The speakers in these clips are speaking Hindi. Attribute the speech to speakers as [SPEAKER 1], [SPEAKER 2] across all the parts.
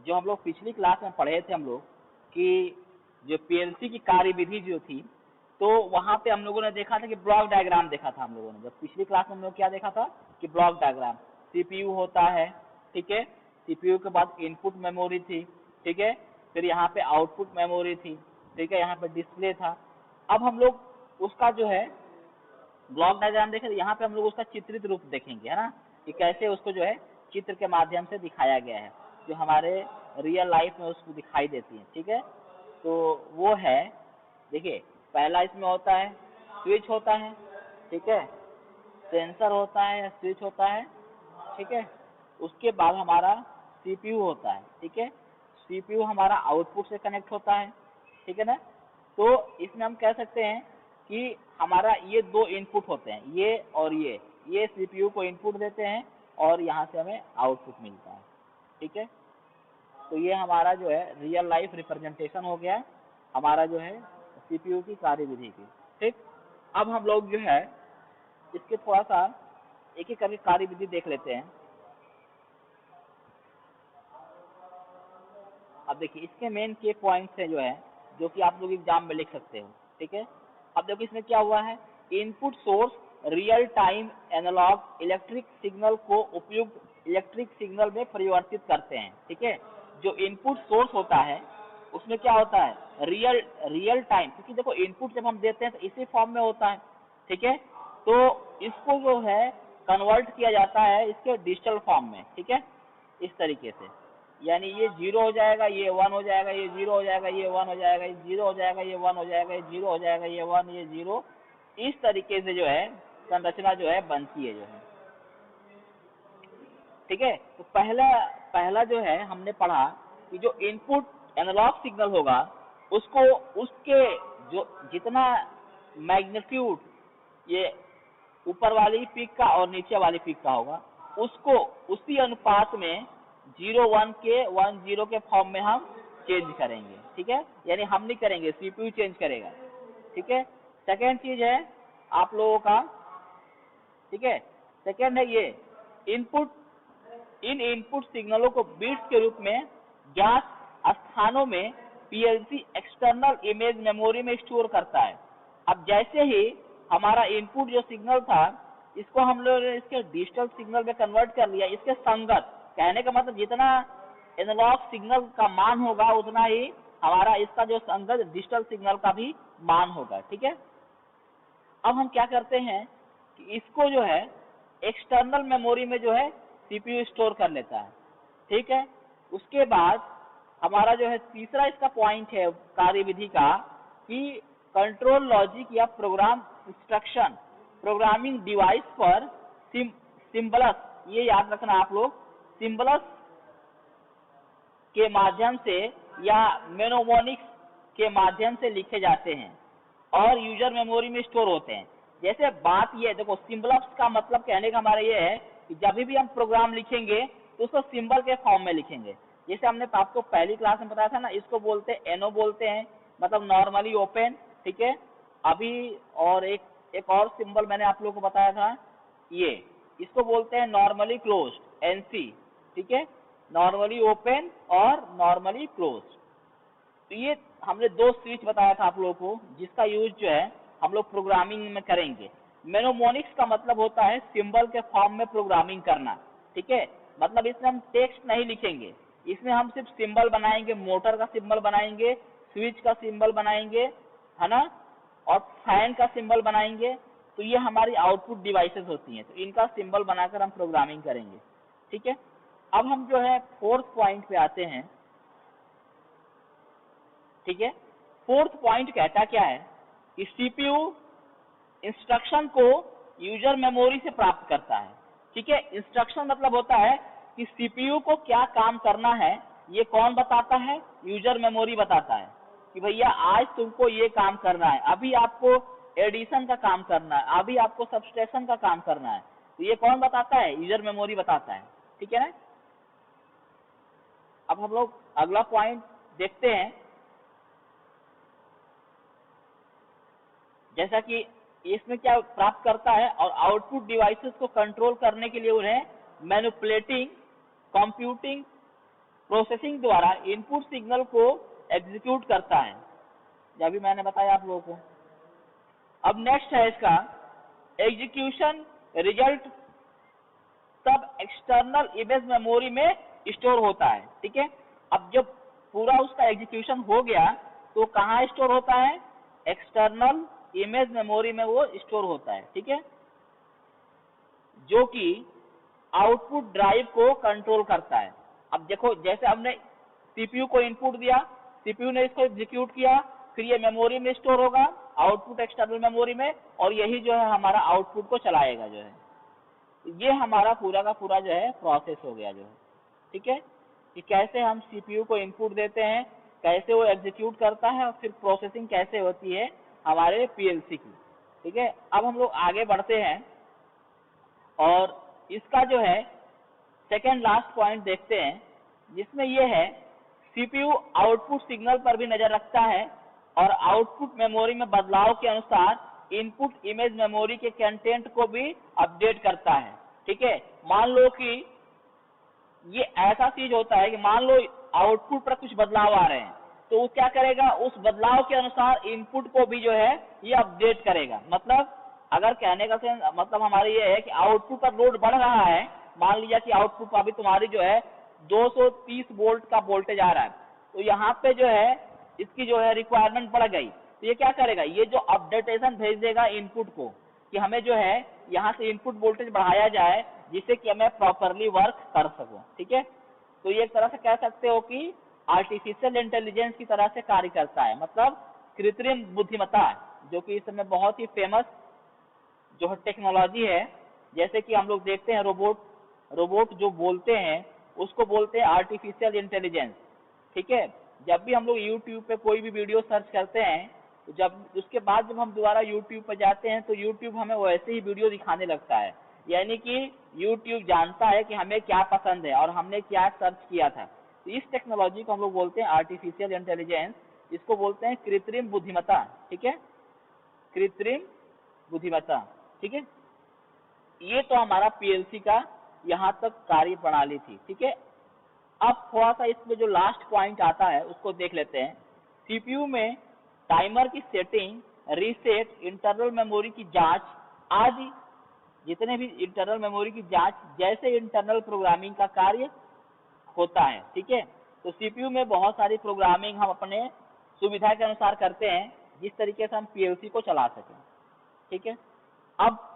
[SPEAKER 1] जो हम लोग पिछली क्लास में पढ़े थे हम लोग कि जो पीएलसी की कार्यविधि जो थी, तो वहां पे हम लोगों ने देखा था कि ब्लॉक डायग्राम देखा था हम लोगों ने। जब पिछली क्लास में हम लोग क्या देखा था कि ब्लॉक डायग्राम, सीपीयू होता है, ठीक है, सीपीयू के बाद इनपुट मेमोरी थी, ठीक है, फिर यहाँ पे आउटपुट मेमोरी थी, ठीक है, यहाँ पे डिस्प्ले था। अब हम लोग उसका जो है ब्लॉक डायग्राम देखें, यहाँ पे हम लोग उसका चित्रित रूप देखेंगे, है ना, कि कैसे उसको जो है चित्र के माध्यम से दिखाया गया है, जो हमारे रियल लाइफ में उसको दिखाई देती है, ठीक है। तो वो है, देखिए, पहला इसमें होता है स्विच होता है, ठीक है, सेंसर होता है, स्विच होता है, ठीक है। उसके बाद हमारा सीपीयू होता है, ठीक है, सीपीयू हमारा आउटपुट से कनेक्ट होता है, ठीक है ना। तो इसमें हम कह सकते हैं कि हमारा ये दो इनपुट होते हैं, ये और ये सीपीयू को इनपुट देते हैं और यहाँ से हमें आउटपुट मिलता है, ठीक है। तो ये हमारा जो है रियल लाइफ रिप्रेजेंटेशन हो गया हमारा जो है सीपीयू की कार्यविधि की, ठीक। अब हम लोग जो है इसके थोड़ा सा एक एक करके कार्यविधि देख लेते हैं। अब देखिए, इसके मेन के पॉइंट्स है जो है, जो कि आप लोग एग्जाम में लिख सकते हो, ठीक है। अब देखो इसमें क्या हुआ है, input source real time analog electric signal को उपयुक्त इलेक्ट्रिक सिग्नल में परिवर्तित करते हैं, ठीक है। जो इनपुट सोर्स होता है उसमें क्या होता है, रियल टाइम, क्योंकि देखो इनपुट जब हम देते हैं तो इसी फॉर्म में होता है, ठीक है। तो इसको जो है कन्वर्ट किया जाता है इसके डिजिटल फॉर्म में, ठीक है, इस तरीके से। यानी ये 0 हो जाएगा, ये 1 हो जाएगा, ये 0 हो जाएगा, ये 1 हो जाएगा, ये 0 हो जाएगा, ये 1 हो जाएगा, ये 0 हो जाएगा, ये 1, ये 0, इस तरीके से जो है संरचना जो है बनती है जो है, ठीक है। तो पहला जो है हमने पढ़ा कि जो इनपुट एनालॉग सिग्नल होगा उसको उसके जो जितना मैग्नीट्यूड ये ऊपर वाली पीक का और नीचे वाली पीक का होगा, उसको उसी अनुपात में 0 1 के 1 0 के फॉर्म में हम चेंज करेंगे, ठीक है। यानी हम नहीं करेंगे, सीपीयू चेंज करेगा, ठीक है। सेकेंड चीज है आप लोगों का, ठीक है, सेकेंड है ये इनपुट सिग्नलों को बिट्स के रूप में ज्ञात स्थानों में पीएलसी एक्सटर्नल इमेज मेमोरी में स्टोर करता है। अब जैसे ही हमारा इनपुट जो सिग्नल था इसको हम लोग ने इसके डिजिटल सिग्नल में कन्वर्ट कर लिया, इसके संगत, कहने का मतलब जितना एनालॉग सिग्नल का मान होगा उतना ही हमारा इसका जो संगत डिजिटल सिग्नल का भी मान होगा, ठीक है। अब हम क्या करते हैं कि इसको जो है एक्सटर्नल मेमोरी में जो है सीपीयू स्टोर कर लेता है, ठीक है। उसके बाद हमारा जो है तीसरा इसका पॉइंट है कार्यविधि का कि कंट्रोल लॉजिक या प्रोग्राम इंस्ट्रक्शन प्रोग्रामिंग डिवाइस पर सिंबलस, ये याद रखना आप लोग, सिंबलस के माध्यम से या मेनोमोनिक्स के माध्यम से लिखे जाते हैं और यूजर मेमोरी में स्टोर होते हैं। जैसे बात ये देखो, सिंबल्स का मतलब कहने का हमारा ये है कि जब भी हम प्रोग्राम लिखेंगे तो उसको सिंबल के फॉर्म में लिखेंगे। जैसे हमने आपको पहली क्लास में बताया था ना, इसको बोलते हैं एनओ बोलते हैं, मतलब नॉर्मली ओपन, ठीक है। अभी और एक और सिंबल मैंने आप लोगों को बताया था, ये इसको बोलते हैं नॉर्मली क्लोज, एनसी, ठीक है, नॉर्मली ओपन और नॉर्मली क्लोज। तो ये हमने दो स्विच बताया था आप लोगों को जिसका यूज जो है हम लोग प्रोग्रामिंग में करेंगे। मेनोमोनिक्स का मतलब होता है सिंबल के फॉर्म में प्रोग्रामिंग करना, ठीक है। मतलब इसमें हम टेक्स्ट नहीं लिखेंगे, इसमें हम सिर्फ सिंबल बनाएंगे, मोटर का सिंबल बनाएंगे, स्विच का सिंबल बनाएंगे, है ना, और फैन का सिंबल बनाएंगे। तो ये हमारी आउटपुट डिवाइसेस होती हैं, तो इनका सिंबल बनाकर हम प्रोग्रामिंग करेंगे, ठीक है। अब हम जो है फोर्थ पॉइंट पे आते हैं, ठीक है। फोर्थ पॉइंट कहता क्या है कि सीपीयू इंस्ट्रक्शन को यूजर मेमोरी से प्राप्त करता है, ठीक है। इंस्ट्रक्शन मतलब होता है कि सीपीयू को क्या काम करना है, ये कौन बताता है, यूजर मेमोरी बताता है कि भैया आज तुमको ये काम करना है, अभी आपको एडिशन का काम करना है, अभी आपको सबस्ट्रैक्शन का काम करना है, तो ये कौन बताता है, यूजर मेमोरी बताता है, ठीक है ना। अब हम लोग अगला पॉइंट देखते हैं, जैसा कि इसमें क्या प्राप्त करता है और आउटपुट डिवाइसेस को कंट्रोल करने के लिए उन्हें मैनिपुलेटिंग कंप्यूटिंग प्रोसेसिंग द्वारा इनपुट सिग्नल को एग्जीक्यूट करता है, जो अभी मैंने बताया आप लोगों को। अब नेक्स्ट है इसका एग्जीक्यूशन रिजल्ट तब एक्सटर्नल इमेज मेमोरी में स्टोर होता है, ठीक है। अब जब पूरा उसका एग्जीक्यूशन हो गया तो कहाँ स्टोर होता है? एक्सटर्नल इमेज मेमोरी में वो स्टोर होता है, ठीक है, जो कि आउटपुट ड्राइव को कंट्रोल करता है। अब देखो, जैसे हमने सीपीयू को इनपुट दिया, सीपीयू ने इसको एग्जीक्यूट किया, फिर ये मेमोरी में स्टोर होगा, आउटपुट एक्सटर्नल मेमोरी में, और यही जो है हमारा आउटपुट को चलाएगा जो है। ये हमारा पूरा का पूरा जो है प्रोसेस हो गया जो है, ठीक है, कि कैसे हम सीपीयू को इनपुट देते हैं, कैसे वो एग्जीक्यूट करता है, और फिर प्रोसेसिंग कैसे होती है हमारे पीएलसी की, ठीक है। अब हम लोग आगे बढ़ते हैं और इसका जो है सेकेंड लास्ट पॉइंट देखते हैं, जिसमें ये है सीपीयू आउटपुट सिग्नल पर भी नजर रखता है और आउटपुट मेमोरी में बदलाव के अनुसार इनपुट इमेज मेमोरी के कंटेंट को भी अपडेट करता है, ठीक है। मान लो कि ये ऐसा चीज होता है कि मान लो आउटपुट पर कुछ बदलाव आ रहे हैं, तो वो क्या करेगा, उस बदलाव के अनुसार इनपुट को भी जो है ये अपडेट करेगा। मतलब अगर कहने का मतलब हमारा ये है कि आउटपुट का लोड बढ़ रहा है, मान लीजिए कि आउटपुट पर अभी तुम्हारी जो है 230 वोल्ट का वोल्टेज आ रहा है, तो यहाँ पे जो है इसकी जो है रिक्वायरमेंट बढ़ गई, तो ये क्या करेगा, ये जो अपडेटेशन भेज देगा इनपुट को कि हमें जो है यहाँ से इनपुट वोल्टेज बढ़ाया जाए, जिससे कि मैं प्रॉपरली वर्क कर सकूं, ठीक है। तो ये एक तरह से कह सकते हो कि आर्टिफिशियल इंटेलिजेंस की तरह से कार्य करता है, मतलब कृत्रिम बुद्धिमत्ता, जो कि इस समय बहुत ही फेमस जो है टेक्नोलॉजी है। जैसे कि हम लोग देखते हैं रोबोट जो बोलते हैं उसको बोलते हैं आर्टिफिशियल इंटेलिजेंस, ठीक है। जब भी हम लोग यूट्यूब पे कोई भी वीडियो सर्च करते हैं, तो जब उसके बाद जब हम दोबारा यूट्यूब पर जाते हैं तो यूट्यूब हमें वैसे ही वीडियो दिखाने लगता है, यानी कि यूट्यूब जानता है कि हमें क्या पसंद है और हमने क्या सर्च किया था। तो इस टेक्नोलॉजी को हम लोग बोलते हैं आर्टिफिशियल इंटेलिजेंस, इसको बोलते हैं कृत्रिम बुद्धिमत्ता, ठीक है, कृत्रिम बुद्धिमत्ता, ठीक है। ये तो हमारा पीएलसी का यहाँ तक कार्य प्रणाली थी, ठीक है। अब थोड़ा सा इसमें जो लास्ट पॉइंट आता है उसको देख लेते हैं। सीपीयू में टाइमर की सेटिंग, रीसेट, इंटरनल मेमोरी की जांच आदि जितने भी इंटरनल मेमोरी की जांच जैसे इंटरनल प्रोग्रामिंग का कार्य होता है, ठीक है। तो सीपीयू में बहुत सारी प्रोग्रामिंग हम अपने सुविधा के अनुसार करते हैं, जिस तरीके से हम पीएलसी को चला सकें, ठीक है। अब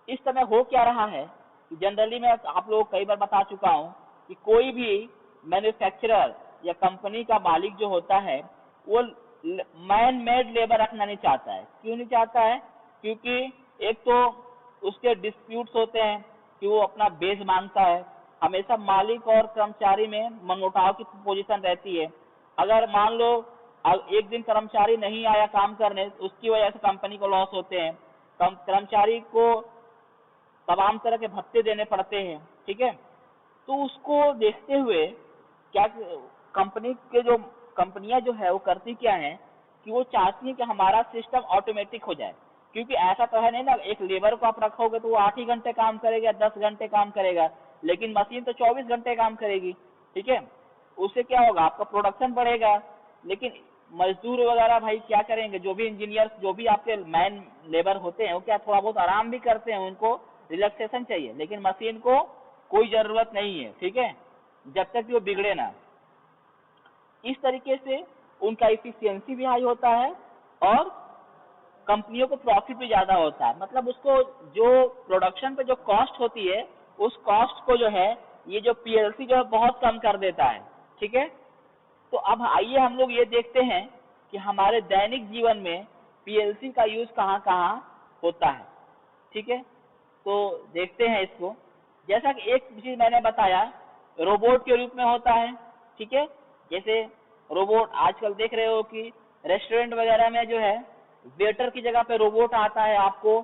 [SPEAKER 1] इस समय हो क्या रहा है कि जनरली मैं आप लोगों को कई बार बता चुका हूं कि कोई भी मैन्युफैक्चरर या कंपनी का मालिक जो होता है वो मैन मेड लेबर रखना नहीं चाहता है। क्यों नहीं चाहता है? क्योंकि एक तो उसके डिस्प्यूट्स होते हैं कि वो अपना बेस मांगता है, हमेशा मालिक और कर्मचारी में मनमुटाव की पोजीशन रहती है। अगर मान लो एक दिन कर्मचारी नहीं आया काम करने, उसकी वजह से कंपनी को लॉस होते हैं, कर्मचारी को तमाम तरह के भत्ते देने पड़ते हैं, ठीक है। तो उसको देखते हुए क्या कंपनी के जो कंपनियां जो है वो करती क्या है कि वो चाहती है कि हमारा सिस्टम ऑटोमेटिक हो जाए, क्योंकि ऐसा तो है नहीं ना, एक लेबर को आप रखोगे तो वो 8 ही घंटे काम करेगा, 10 घंटे काम करेगा, लेकिन मशीन तो 24 घंटे काम करेगी, ठीक है। उससे क्या होगा, आपका प्रोडक्शन बढ़ेगा, लेकिन मजदूर वगैरह भाई क्या करेंगे, जो भी इंजीनियर, जो भी आपके मैन लेबर होते हैं वो क्या थोड़ा बहुत आराम भी करते हैं, उनको रिलैक्सेशन चाहिए, लेकिन मशीन को कोई जरूरत नहीं है, ठीक है, जब तक वो बिगड़े ना। इस तरीके से उनका इफिशियंसी भी हाई होता है और कंपनियों को प्रॉफिट भी ज्यादा होता है। मतलब उसको जो प्रोडक्शन पे जो कॉस्ट होती है उस कॉस्ट को जो है ये जो पीएलसी जो है बहुत कम कर देता है, ठीक है। तो अब आइए हम लोग ये देखते हैं कि हमारे दैनिक जीवन में पीएलसी का यूज कहाँ कहाँ होता है, ठीक है। तो देखते हैं इसको। जैसा कि एक चीज मैंने बताया रोबोट के रूप में होता है, ठीक है। जैसे रोबोट आजकल देख रहे हो कि रेस्टोरेंट वगैरह में जो है वेटर की जगह पे रोबोट आता है, आपको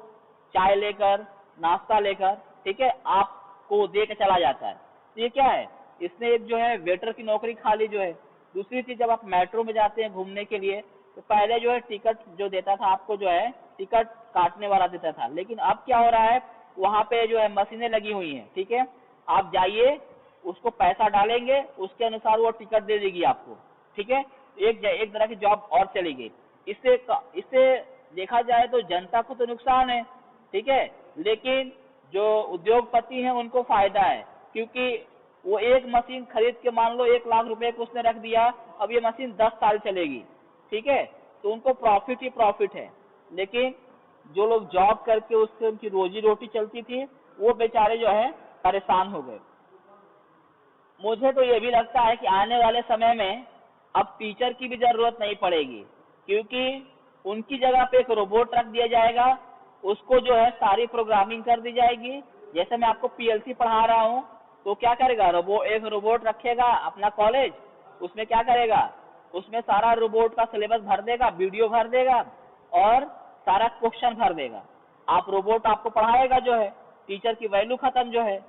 [SPEAKER 1] चाय लेकर, नाश्ता लेकर, ठीक है, आपको दे के चला जाता है। तो ये क्या है, इसने एक जो है वेटर की नौकरी खाली जो है। दूसरी चीज, जब आप मेट्रो में जाते हैं घूमने के लिए तो पहले जो है टिकट जो देता था आपको, जो है टिकट काटने वाला देता था, लेकिन अब क्या हो रहा है, वहां पे जो है मशीनें लगी हुई हैं, ठीक है। आप जाइए, उसको पैसा डालेंगे, उसके अनुसार वो टिकट दे देगी आपको, ठीक है। एक तरह की जॉब और चलेगी। इससे देखा जाए तो जनता को तो नुकसान है, ठीक है, लेकिन जो उद्योगपति हैं उनको फायदा है, क्योंकि वो एक मशीन खरीद के मान लो 1 लाख रुपए को उसने रख दिया, अब ये मशीन 10 साल चलेगी, ठीक है, तो उनको प्रॉफिट ही प्रॉफिट है। लेकिन जो लोग जॉब करके उससे उनकी रोजी रोटी चलती थी, वो बेचारे जो है परेशान हो गए। मुझे तो ये भी लगता है कि आने वाले समय में अब टीचर की भी जरूरत नहीं पड़ेगी, क्योंकि उनकी जगह पे एक रोबोट रख दिया जाएगा, उसको जो है सारी प्रोग्रामिंग कर दी जाएगी। जैसे मैं आपको पीएलसी पढ़ा रहा हूँ, तो क्या करेगा, एक रोबोट रखेगा अपना कॉलेज, उसमें क्या करेगा, उसमें सारा रोबोट का सिलेबस भर देगा, वीडियो भर देगा और सारा क्वेश्चन भर देगा। आप रोबोट आपको पढ़ाएगा जो है, टीचर की वैल्यू खत्म जो है।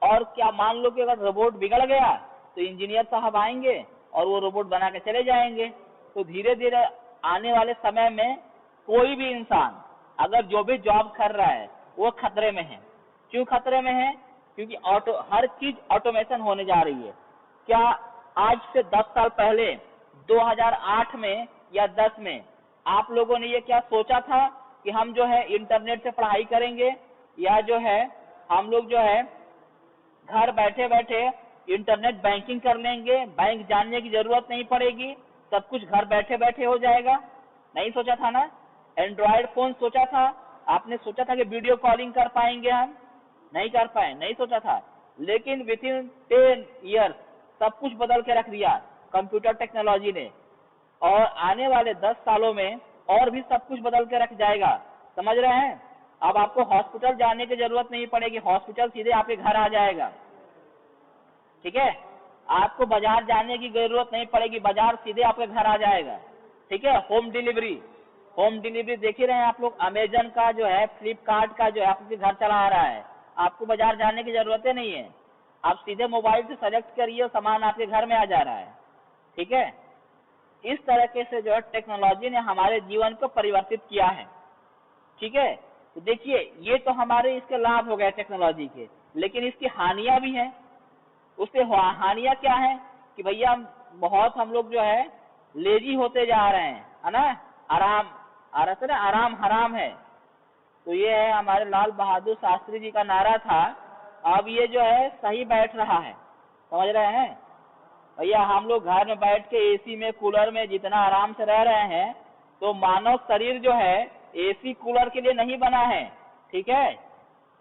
[SPEAKER 1] और क्या मान लो कि अगर रोबोट बिगड़ गया तो इंजीनियर साहब आएंगे और वो रोबोट बना के चले जाएंगे। तो धीरे धीरे आने वाले समय में कोई भी इंसान अगर जो भी जॉब कर रहा है वो खतरे में है। क्यों खतरे में है? क्योंकि हर चीज ऑटोमेशन होने जा रही है। क्या आज से 10 साल पहले 2008 में या 10 में आप लोगों ने ये क्या सोचा था कि हम जो है इंटरनेट से पढ़ाई करेंगे, या जो है हम लोग जो है घर बैठे बैठे इंटरनेट बैंकिंग कर लेंगे, बैंक जाने की जरूरत नहीं पड़ेगी, सब कुछ घर बैठे बैठे हो जाएगा? नहीं सोचा था ना। एंड्रॉयड फोन सोचा था आपने? सोचा था कि वीडियो कॉलिंग कर पाएंगे हम? नहीं कर पाए, नहीं सोचा था। लेकिन विद इन 10 ईयर्स सब कुछ बदल के रख दिया कंप्यूटर टेक्नोलॉजी ने, और आने वाले 10 सालों में और भी सब कुछ बदल के रख जाएगा। समझ रहे हैं? अब आपको हॉस्पिटल जाने की जरूरत नहीं पड़ेगी, हॉस्पिटल सीधे आपके घर आ जाएगा, ठीक है। आपको बाजार जाने की जरूरत नहीं पड़ेगी, बाजार सीधे आपके घर आ जाएगा, ठीक है। होम डिलीवरी देख ही रहे हैं आप लोग, अमेजन का जो है, फ्लिपकार्ट का जो है आपके घर चला आ रहा है, आपको बाजार जाने की जरूरत नहीं है। आप सीधे मोबाइल से सेलेक्ट करिए, सामान आपके घर में आ जा रहा है, ठीक है। इस तरीके से जो है टेक्नोलॉजी ने हमारे जीवन को परिवर्तित किया है, ठीक है। तो देखिए, ये तो हमारे इसके लाभ हो गए टेक्नोलॉजी के, लेकिन इसकी हानियां भी हैं। उससे हानियां क्या है कि भैया बहुत हम लोग जो है लेजी होते जा रहे हैं, है ना। आराम हराम है। तो ये है हमारे लाल बहादुर शास्त्री जी का नारा था। अब ये जो है सही बैठ रहा है, समझ रहे हैं भैया। हम लोग घर में बैठ के एसी में, कूलर में जितना आराम से रह रहे हैं, तो मानव शरीर जो है एसी कूलर के लिए नहीं बना है, ठीक है।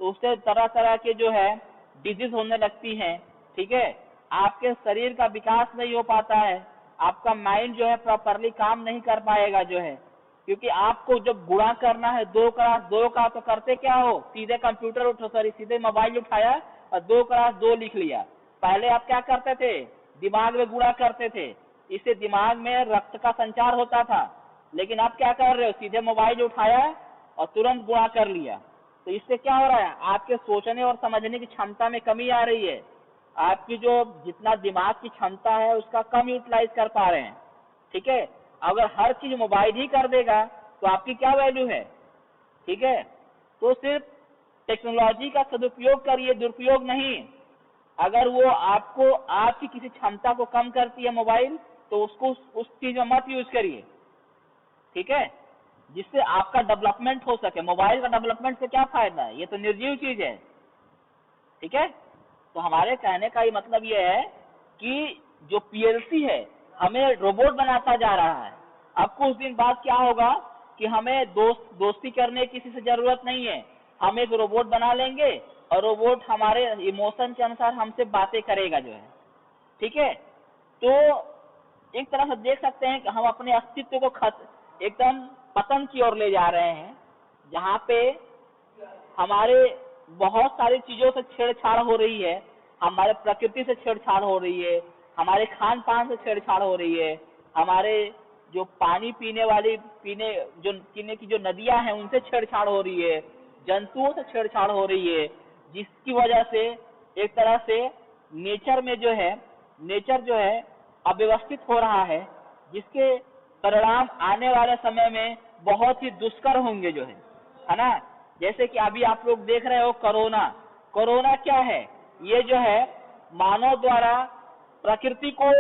[SPEAKER 1] तो उससे तरह तरह के जो है डिजीज होने लगती हैं, ठीक है। आपके शरीर का विकास नहीं हो पाता है, आपका माइंड जो है प्रॉपरली काम नहीं कर पाएगा जो है, क्योंकि आपको जब गुणा करना है 2 × 2 का, तो करते क्या हो, सीधे मोबाइल उठाया और 2 × 2 लिख लिया। पहले आप क्या करते थे, दिमाग में गुणा करते थे, इससे दिमाग में रक्त का संचार होता था। लेकिन आप क्या कर रहे हो, सीधे मोबाइल उठाया और तुरंत गुणा कर लिया। तो इससे क्या हो रहा है, आपके सोचने और समझने की क्षमता में कमी आ रही है। आपकी जो जितना दिमाग की क्षमता है उसका कम यूटिलाइज कर पा रहे हैं, ठीक है। अगर हर चीज मोबाइल ही कर देगा तो आपकी क्या वैल्यू है, ठीक है। तो सिर्फ टेक्नोलॉजी का सदुपयोग करिए, दुरुपयोग नहीं। अगर वो आपको आपकी किसी क्षमता को कम करती है मोबाइल, तो उसको उस चीज में मत यूज करिए, ठीक है, जिससे आपका डेवलपमेंट हो सके। मोबाइल का डेवलपमेंट से क्या फायदा है, ये तो निर्जीव चीज है, ठीक है। तो हमारे कहने का ही मतलब ये है कि जो पीएलसी है हमें रोबोट बनाता जा रहा है। अब कुछ दिन बाद क्या होगा कि हमें दोस्ती करने की किसी से जरूरत नहीं है, हम एक रोबोट बना लेंगे और रोबोट हमारे इमोशन के अनुसार हमसे बातें करेगा जो है, ठीक है। तो एक तरह से देख सकते हैं कि हम अपने अस्तित्व को एकदम पतन की ओर ले जा रहे हैं, जहाँ पे हमारे बहुत सारी चीजों से छेड़छाड़ हो रही है, हमारे प्रकृति से छेड़छाड़ हो रही है, हमारे खान पान से छेड़छाड़ हो रही है, हमारे जो पानी पीने की जो नदियां हैं उनसे छेड़छाड़ हो रही है, जंतुओं से छेड़छाड़ हो रही है, जिसकी वजह से एक तरह से नेचर जो है अव्यवस्थित हो रहा है, जिसके परिणाम आने वाले समय में बहुत ही दुष्कर होंगे जो है ना। जैसे कि अभी आप लोग देख रहे हो कोरोना क्या है, ये जो है मानव द्वारा प्रकृति को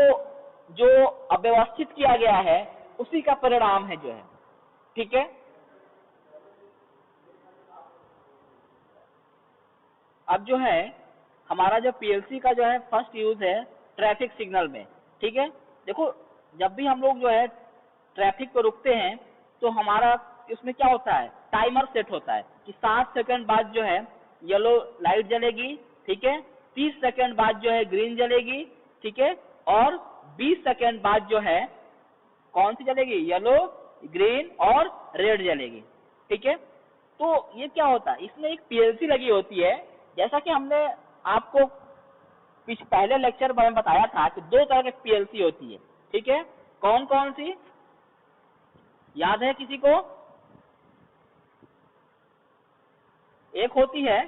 [SPEAKER 1] जो अव्यवस्थित किया गया है उसी का परिणाम है जो है। ठीक है, अब जो है हमारा जो पीएलसी का जो है फर्स्ट यूज है ट्रैफिक सिग्नल में। ठीक है, देखो जब भी हम लोग जो है ट्रैफिक पर रुकते हैं तो हमारा इसमें क्या होता है, टाइमर सेट होता है कि 7 सेकंड बाद जो है येलो लाइट जलेगी। ठीक है, 30 सेकंड बाद जो है ग्रीन जलेगी। ठीक है, और 20 सेकंड बाद जो है कौन सी जलेगी, येलो, ग्रीन और रेड जलेगी। ठीक है, तो ये क्या होता है, इसमें एक पीएलसी लगी होती है। जैसा कि हमने आपको पहले लेक्चर में बताया था कि 2 तरह की पीएलसी होती है। ठीक है, कौन कौन सी याद है किसी को? एक होती है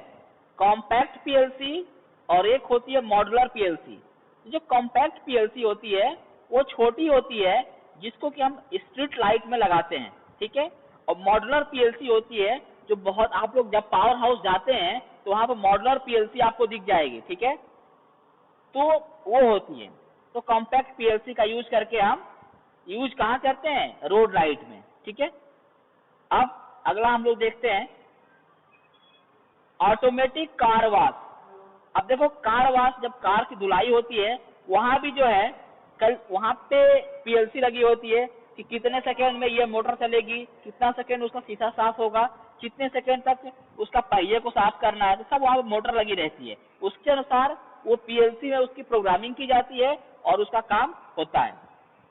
[SPEAKER 1] कॉम्पैक्ट पीएलसी और एक होती है मॉड्यूलर पीएलसी। जो कॉम्पैक्ट पीएलसी होती है वो छोटी होती है, जिसको कि हम स्ट्रीट लाइट में लगाते हैं। ठीक है, और मॉड्यूलर पीएलसी होती है जो बहुत, आप लोग जब पावर हाउस जाते हैं तो वहां पर मॉड्यूलर पीएलसी आपको दिख जाएगी। ठीक है, तो वो होती है। तो कॉम्पैक्ट पीएलसी का यूज करके हम यूज कहाँ करते हैं, रोड लाइट में। ठीक है, अब अगला हम लोग देखते हैं ऑटोमेटिक कार वॉश। अब देखो कार वॉश, जब कार की धुलाई होती है वहां भी जो है कल वहां पे पीएलसी लगी होती है कि कितने सेकंड में ये मोटर चलेगी, कितना सेकंड उसका शीशा साफ होगा, कितने सेकंड तक उसका पहिए को साफ करना है, तो सब वहां पे मोटर लगी रहती है। उसके अनुसार वो पीएलसी में उसकी प्रोग्रामिंग की जाती है और उसका काम होता है।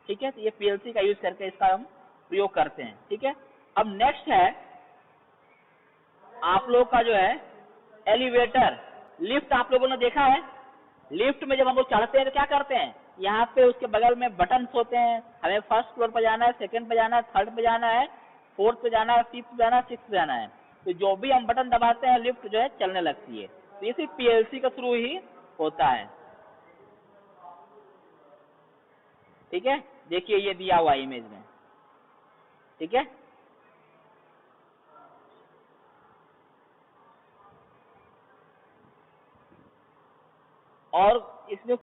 [SPEAKER 1] ठीक है, तो ये पीएलसी का यूज करके इसका हम प्रयोग करते हैं। ठीक है, अब नेक्स्ट है आप लोग का जो है एलिवेटर। लिफ्ट आप लोगों ने देखा है, लिफ्ट में जब हम लोग चढ़ते हैं तो क्या करते हैं, यहाँ पे उसके बगल में बटन होते हैं, हमें फर्स्ट फ्लोर पर जाना है, सेकंड पे जाना है, थर्ड पे जाना है, फोर्थ पे जाना है, फिफ्थ पे जाना है, सिक्स्थ पे जाना है। तो जो भी हम बटन दबाते हैं लिफ्ट जो है चलने लगती है। तो ये सिर्फ पीएलसी के थ्रू ही होता है। ठीक है, देखिए ये दिया हुआ इमेज में। ठीक है, और इसमें